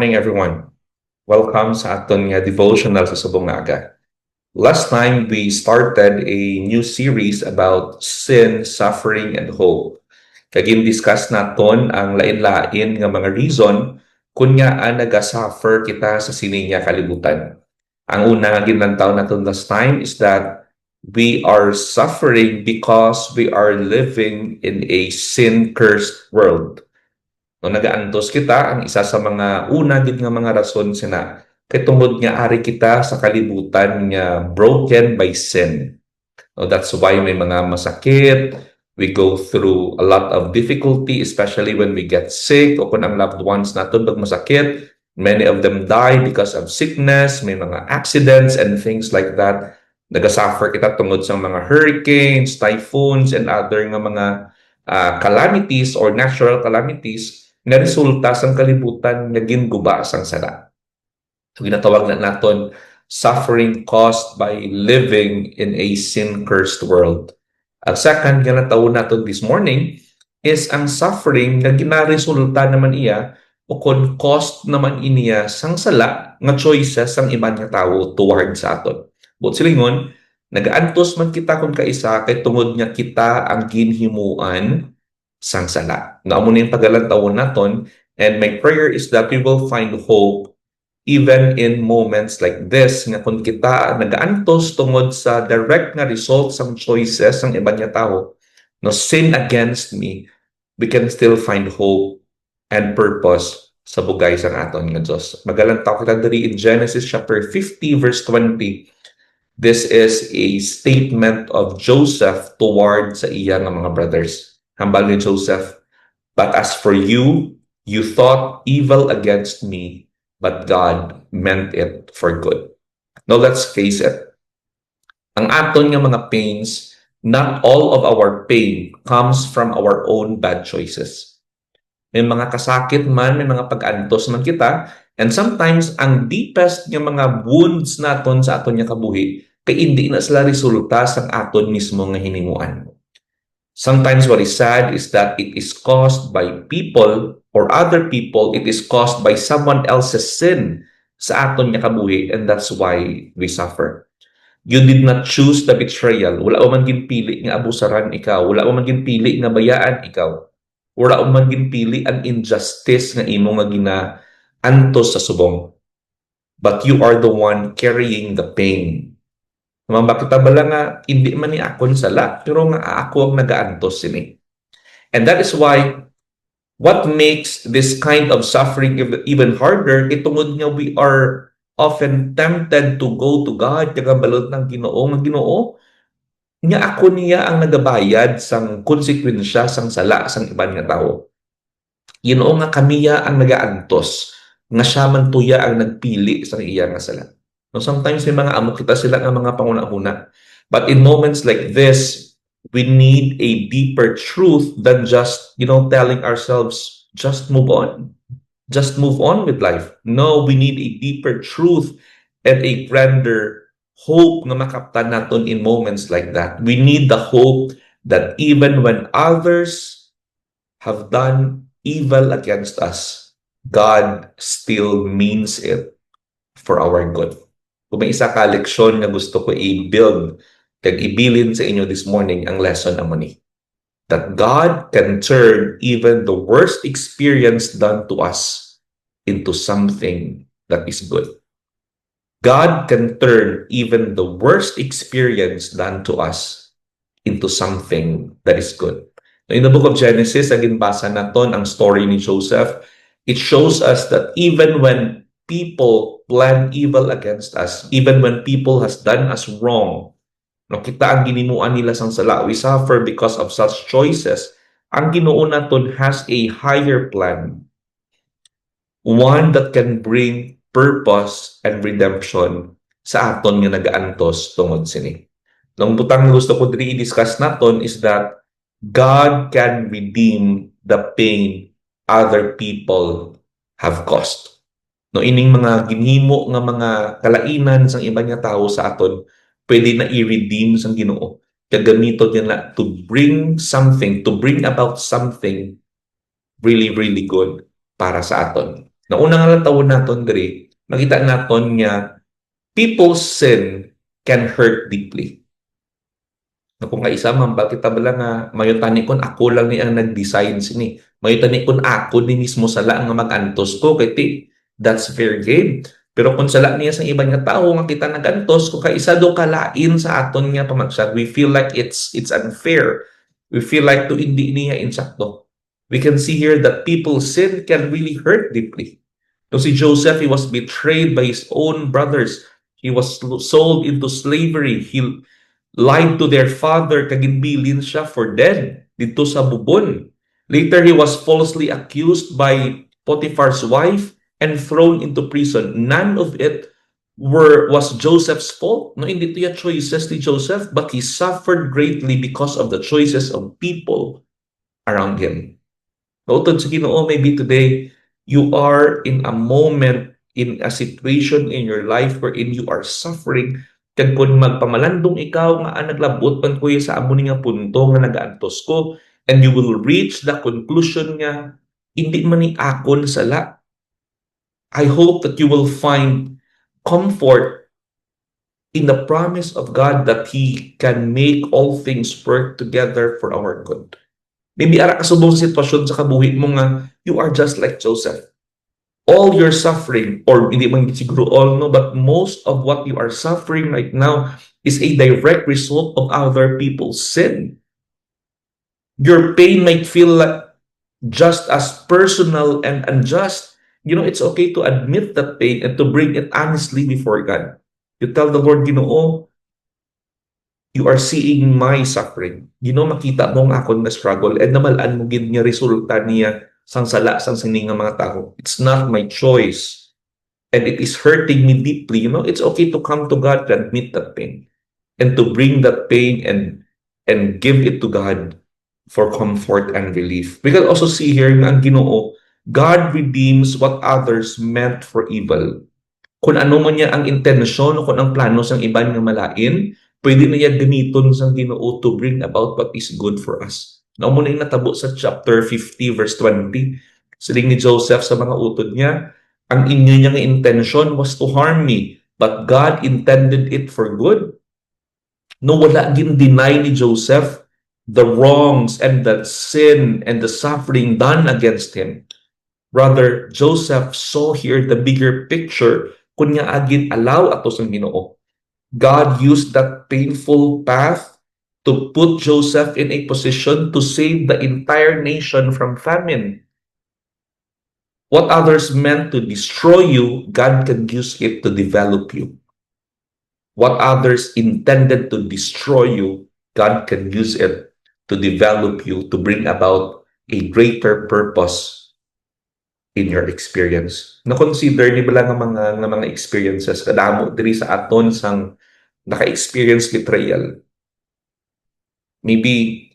morning, everyone. Welcome sa aton nga devotional sa subong nga aga. Last time, we started a new series about sin, suffering, and hope. Kagin-discuss naton ang lain-lain nga mga reason kung nga naga-suffer kita sa sininya kalibutan. Ang una nga ginlantaw naton last time is that we are suffering because we are living in a sin-cursed world. No, nagaantos kita, ang isa sa mga una gid nga mga rason sina kay tungod nga ari kita sa kalibutan nga broken by sin. No, that's why may mga masakit, we go through a lot of difficulty, especially when we get sick o kung ang loved ones naton pag masakit. Many of them die because of sickness, may mga accidents and things like that. Nagasuffer kita tungod sa mga hurricanes, typhoons, and other nga mga calamities or natural calamities nga resulta sa kalibutan nga ginguba sang sala. So ginatawag na naton suffering caused by living in a sin-cursed world. Ang second nga natawo naton this morning is ang suffering nga ginaresulta naman iya o kon cost naman iniya sang sala nga choices sang iban nga tawo toward sa aton. But silingon, nagaantos man kita kung kaisa kay tungod nga kita ang ginhimuan sang sala. Nga amo na yung pagalantawan naton, and my prayer is that we will find hope even in moments like this nga kung kita nagaantos tungod sa direct nga result sang choices sang iban nga tao, no, sin against me, we can still find hope and purpose sa bugay sang aton nga Dios. Magalantaw kita diri in Genesis chapter 50 verse 20. This is a statement of Joseph toward sa iya nga mga brothers. Hambal ni Joseph, "But as for you, you thought evil against me, but God meant it for good." Now let's face it. Ang aton nga mga pains, not all of our pain comes from our own bad choices. May mga kasakit man, may mga pag-antos man kita, and sometimes ang deepest nga mga wounds naton sa aton nga kabuhi kay hindi na sila resulta sa aton mismo nga hinimuan. Sometimes what is sad is that it is caused by people or other people. It is caused by someone else's sin sa aton nga kabuhi, and that's why we suffer. You did not choose the betrayal. Wala man ginpili nga abusaran ikaw. Wala man ginpili nga bayaan ikaw. Wala man ginpili ang injustice nga imo nga ginaantos sa subong. But you are the one carrying the pain. Bakit bala nga hindi man ni akon sala, pero nga ako ang nagaantos sini. And that is why what makes this kind of suffering even harder, itungod nga we are often tempted to go to God, kaya balot ng Ginoo, nga Ginoo, nga ako niya ang nagabayad sang konsekwensya sang sala sang iban nga tao. Ginoo nga kamiya ang nagaantos, nga siya man tuya ang nagpili sang iya nga sala. No, sometimes may mga amo kita sila nga mga panguna-una. But in moments like this, we need a deeper truth than just, telling ourselves, just move on. Just move on with life. No, we need a deeper truth and a grander hope na makaptan natin in moments like that. We need the hope that even when others have done evil against us, God still means it for our good. Kung may isa ka leksyon na gusto ko i-build, kag ibilin sa inyo this morning, ang lesson amo ni. That God can turn even the worst experience done to us into something that is good. God can turn even the worst experience done to us into something that is good. In the book of Genesis, ang ginbasa naton ang story ni Joseph, it shows us that even when people plan evil against us, even when people has done us wrong, no, kita ang ginimuan nila sang sala, we suffer because of such choices. Ang Ginoo naton has a higher plan, one that can bring purpose and redemption sa aton nga nagaantos tungod sini. Ang butang gusto ko diri i-discuss naton is that God can redeem the pain other people have caused. No, ining mga ginhimo nga mga kalainan sang iba nga tawo sa aton, pwede na i-redeem sang Ginoo. Kagamiton niya na to bring something, to bring about something really, really good para sa aton. Nauna nga lang tawon naton diri, makita naton nga people's sin can hurt deeply. Na kung nga isa man, bakit tabala nga, mayo tani kon ako lang ni ang nag-design sini. Mayo tani kon ako ni mismo sala nga mag-antos ko, kay ti, that's fair game. Pero kung sala niya sa ibang nga tao nga kita nag-antos, kung kaisa do kalain sa aton nga pamagsag, we feel like it's unfair. We feel like to hindi niya insakto. We can see here that people's sin can really hurt deeply. So si Joseph, he was betrayed by his own brothers. He was sold into slavery. He lied to their father, kaginbilin siya for dead dito sa bubon. Later, he was falsely accused by Potiphar's wife and thrown into prison. None of it was Joseph's fault. No, hindi ito yung choices ni Joseph, but he suffered greatly because of the choices of people around him. Nautod sa Ginoo, maybe today, you are in a moment, in a situation in your life wherein you are suffering. Kag kung magpamalandong ikaw nga naglabot man kuya sa amo nga punto nga nagaantos ko, and you will reach the conclusion nga hindi man ni akon sala. I hope that you will find comfort in the promise of God that He can make all things work together for our good. Maybe ara kasubong sitwasyon sa kabuhi mo nga you are just like Joseph. All your suffering, or hindi man siguro all, no, but most of what you are suffering right now is a direct result of other people's sin. Your pain might feel like just as personal and unjust. You know, it's okay to admit that pain and to bring it honestly before God. You tell the Lord, Ginoo, you are seeing my suffering. Makita mo nga akong na-struggle and namalaan mo gid nga resulta niya sang sala sang sininga mga tao. It's not my choice. And it is hurting me deeply. It's okay to come to God to admit that pain and to bring that pain and give it to God for comfort and relief. We can also see here nga ang Ginoo, God redeems what others meant for evil. Kung ano man niya ang intensyon o kung ang plano sang iban nga malain, pwede na niya gamiton sang Ginoo to bring about what is good for us. Na mo na yung natabo sa chapter 50 verse 20. Siling ni Joseph sa mga utod niya, ang inyo niyang intention was to harm me, but God intended it for good. No, wala gin-deny ni Joseph the wrongs and the sin and the suffering done against him. Rather, Joseph saw here the bigger picture kung nga agin allow ato sang Ginoo. God used that painful path to put Joseph in a position to save the entire nation from famine. What others meant to destroy you, God can use it to develop you. What others intended to destroy you, God can use it to develop you, to bring about a greater purpose in your experience. Na-consider ni bala nga mga experiences kadamo diri sa aton sang naka-experience betrayal. Maybe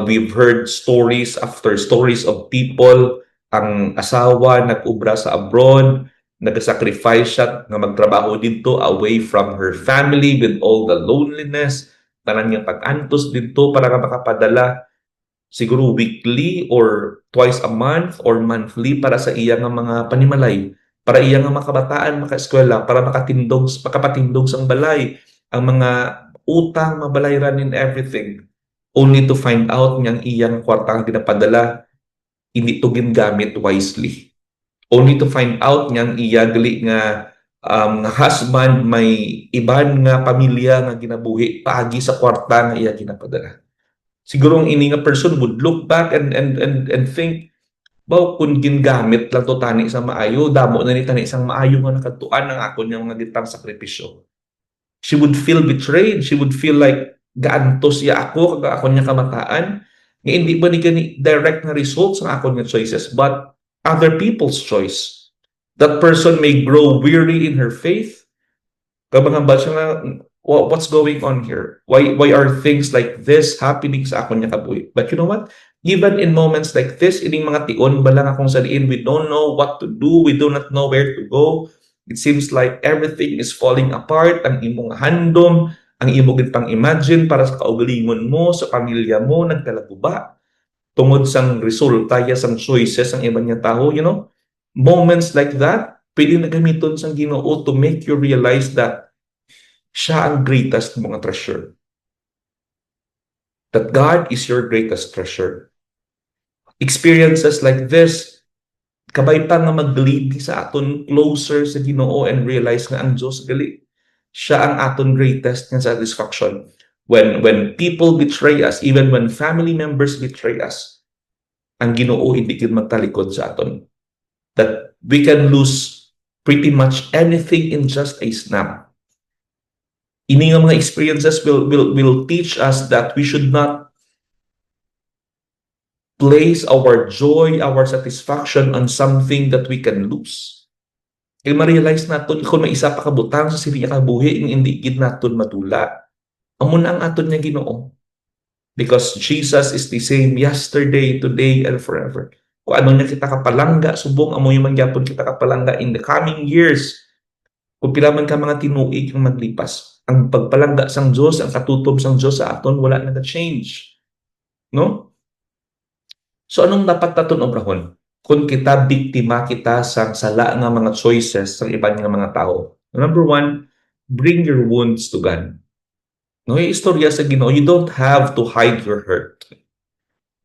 we've heard stories after stories of people, ang asawa nag-ubra sa abroad, nag-sacrifice siya nga magtrabaho dito away from her family with all the loneliness, tanan nga pag-antos dito para nga makapadala siguro weekly or twice a month or monthly para sa iya nga mga panimalay, para iya nga makabataan, maka-eskwela, para makapatindog sang balay, ang mga utang, mabalayran and everything, only to find out niyang iyang kwarta nga ginapadala hindi to gingamit wisely. Only to find out niyang iyagali nga husband may iban nga pamilya nga ginabuhi paagi sa kwarta nga iya ginapadala. Siguro ang ini nga person would look back and think, baw kung gingamit lang to tani sa maayo, damo na ni tani isang maayo nga nakatuan ng ako niya mga gitang sakripisyo. She would feel betrayed. She would feel like gaantos ya ako kag ako niya kamataan. Nga hindi ba ni gani direct na results ng ako niya choices, but other people's choice. That person may grow weary in her faith. Kabang ba siya nga, what's going on here? Why are things like this happening sa ako niya kabuhi? But you know what? Even in moments like this, ining mga tion ba lang akong saliin, we don't know what to do, we do not know where to go. It seems like everything is falling apart, ang imong handom, ang imong pang-imagine para sa kaugalingon mo, sa pamilya mo, nagkalaguba. Tungod sang resulta, sang choices ang iba niya tao, Moments like that, pwede na gamiton sa Ginoo to make you realize that siya ang greatest mga treasure. That God is your greatest treasure. Experiences like this, kabay pa nga mag-lead sa aton closer sa Ginoo and realize nga ang Diyos gali. Siya ang aton greatest nga satisfaction. When people betray us, even when family members betray us, ang Ginoo hindi gid magtalikod sa aton. That we can lose pretty much anything in just a snap. Ini nga mga experiences will teach us that we should not place our joy, our satisfaction on something that we can lose. Kaya ma-realize natin, kung may isa pa kabutang sa siliya kabuhi, hindi gid natin matula. Amo na ang aton nga Ginoo. Because Jesus is the same yesterday, today, and forever. Kung ano niya kita kapalangga, subong amo yung mangyapon kita kapalangga in the coming years. Kung pila man ka mga tinuig ang maglipas, ang pagpalangga sang Diyos, ang katutob sang Diyos sa aton, wala na change. No? So anong dapat natin obrahon? Kung kita biktima kita sa sala nga mga choices sa ibang nga mga tao. Number one, bring your wounds to God. No, yung istorya sa Ginoo, you don't have to hide your hurt.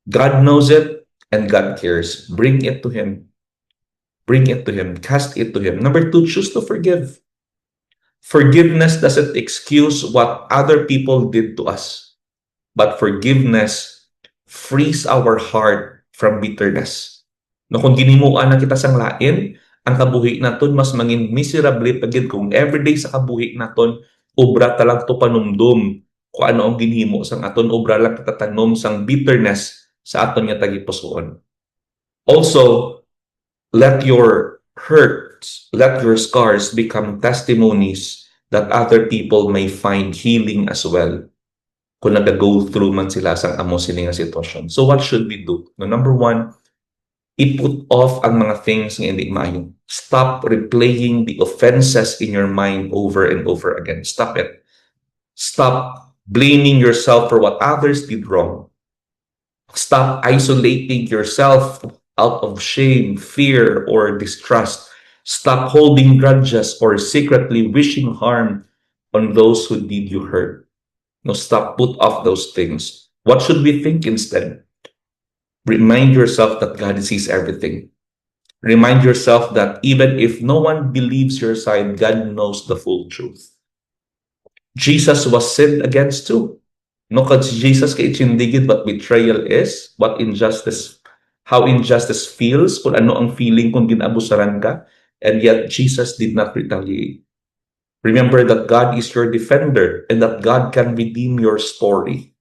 God knows it and God cares. Bring it to Him. Bring it to Him. Cast it to Him. Number two, choose to forgive. Forgiveness doesn't excuse what other people did to us, but forgiveness frees our heart from bitterness. No, kung ginimuan na kita sang lain, ang kabuhi naton mas mangin miserable pagid kung everyday sa kabuhi naton obra talang to panumdum kung ano ang ginhimo sang aton, obra lang kita tanom sang bitterness sa aton nga tagipusoon. Also, let your hurts, let your scars become testimonies that other people may find healing as well kung nag-go through man sila sa amo sila nga sitwasyon. So what should we do? No, number one, i-put off ang mga things nga hindi maayo. Stop replaying the offenses in your mind over and over again. Stop it. Stop blaming yourself for what others did wrong. Stop isolating yourself out of shame, fear, or distrust. Stop holding grudges or secretly wishing harm on those who did you hurt. No, stop, put off those things. What should we think instead? Remind yourself that God sees everything. Remind yourself that even if no one believes your side, God knows the full truth. Jesus was sinned against too. No, because Jesus kay itsindigid what betrayal is, what injustice, how injustice feels, kung ano ang feeling kung ginabusaran ka, and yet Jesus did not retaliate. Remember that God is your defender and that God can redeem your story.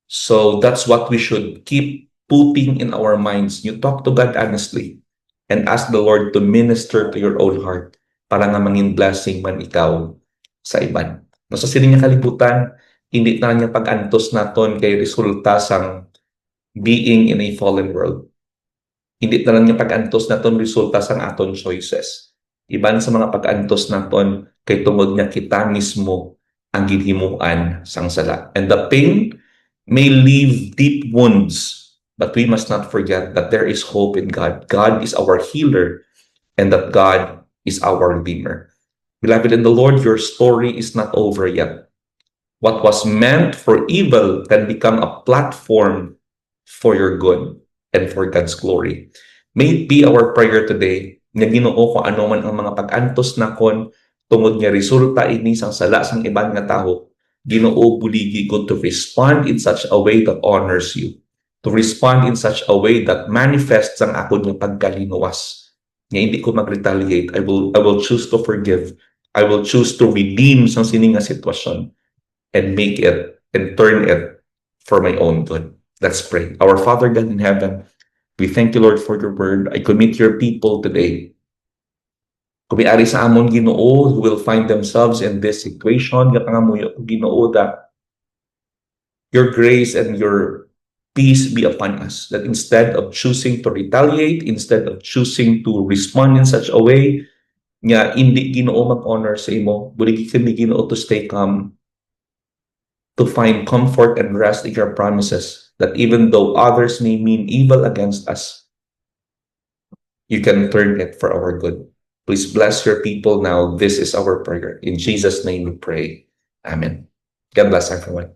So that's what we should keep putting in our minds. You talk to God honestly and ask the Lord to minister to your own heart para nga mangin blessing man ikaw sa iban. No, sa sining nga kalibutan, hindi na niya pag-antos naton kay resulta sang being in a fallen world. Hindi na lang niya pag-antos naton resulta sang aton choices. Iban sa mga pag-antos naton kay tungod nga kita mismo ang ginhimuan sang sala. And the pain may leave deep wounds, but we must not forget that there is hope in God. God is our healer and that God is our redeemer. Beloved in the Lord, your story is not over yet. What was meant for evil can become a platform for your good and for God's glory. May it be our prayer today nga Ginoo kung ano man ang mga pag-antos nakon tungod nga resulta ini sang sala sang iban nga tawo, Ginoo buligi ko to respond in such a way that honors you, to respond in such a way that manifests ang akon nga pagkalinuwas. Nga hindi ko mag-retaliate. I will choose to forgive. I will choose to redeem sang sining nga sitwasyon and make it and turn it for my own good. Let's pray. Our Father God in heaven, we thank you, Lord, for your word. I commit your people today. Kung may ari sa amon Ginoo who will find themselves in this situation, kapangamuyo Ginoo that your grace and your peace be upon us. That instead of choosing to retaliate, instead of choosing to respond in such a way, nga hindi Ginoo mag-honor sa imo, buligi kami Ginoo to stay calm, to find comfort and rest in your promises, that even though others may mean evil against us, you can turn it for our good. Please bless your people now. This is our prayer. In Jesus' name we pray. Amen. God bless everyone.